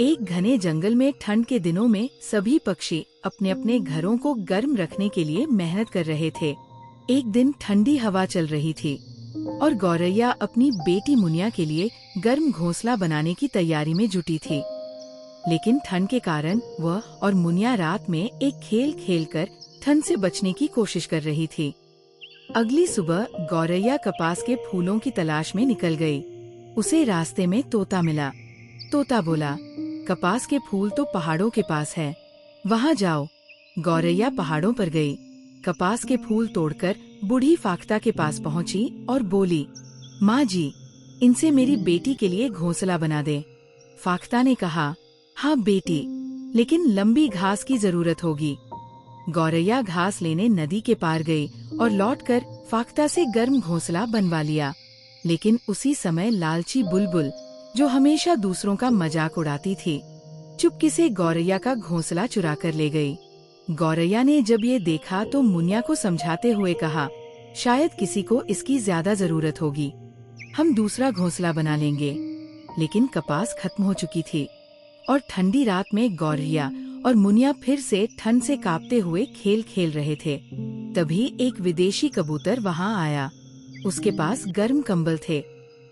एक घने जंगल में ठंड के दिनों में सभी पक्षी अपने अपने घरों को गर्म रखने के लिए मेहनत कर रहे थे। एक दिन ठंडी हवा चल रही थी और गौरैया अपनी बेटी मुनिया के लिए गर्म घोंसला बनाने की तैयारी में जुटी थी। लेकिन ठंड के कारण वह और मुनिया रात में एक खेल खेलकर ठंड से बचने की कोशिश कर रही थी। अगली सुबह गौरैया कपास के फूलों की तलाश में निकल गई। उसे रास्ते में तोता मिला। तोता बोला, कपास के फूल तो पहाड़ों के पास है, वहाँ जाओ। गौरैया पहाड़ों पर गई। कपास के फूल तोड़कर बूढ़ी फाख्ता के पास पहुँची और बोली, माँ जी, इनसे मेरी बेटी के लिए घोंसला बना दे। फाख्ता ने कहा, हाँ बेटी, लेकिन लंबी घास की जरूरत होगी। गौरैया घास लेने नदी के पार गई और लौटकर फाख्ता से गर्म घोंसला बनवा लिया। लेकिन उसी समय लालची बुलबुल, जो हमेशा दूसरों का मजाक उड़ाती थी, चुपके से गौरैया का घोंसला चुरा कर ले गई। गौरैया ने जब ये देखा तो मुनिया को समझाते हुए कहा, शायद किसी को इसकी ज्यादा जरूरत होगी, हम दूसरा घोंसला बना लेंगे। लेकिन कपास खत्म हो चुकी थी और ठंडी रात में गौरैया और मुनिया फिर से ठंड से कांपते हुए खेल खेल रहे थे। तभी एक विदेशी कबूतर वहाँ आया। उसके पास गर्म कंबल थे।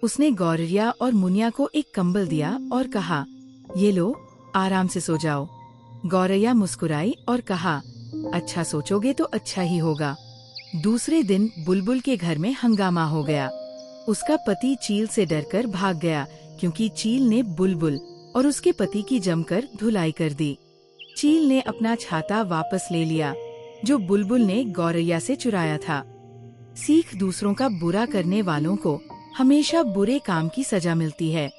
उसने गौरैया और मुनिया को एक कंबल दिया और कहा, ये लो, आराम से सो जाओ। गौरैया मुस्कुराई और कहा, अच्छा सोचोगे तो अच्छा ही होगा। दूसरे दिन बुलबुल के घर में हंगामा हो गया। उसका पति चील से डरकर भाग गया, क्योंकि चील ने बुलबुल और उसके पति की जमकर धुलाई कर दी। चील ने अपना छाता वापस ले लिया, जो बुलबुल ने गौरैया से चुराया था। सीख दूसरों का बुरा करने वालों को हमेशा बुरे काम की सजा मिलती है।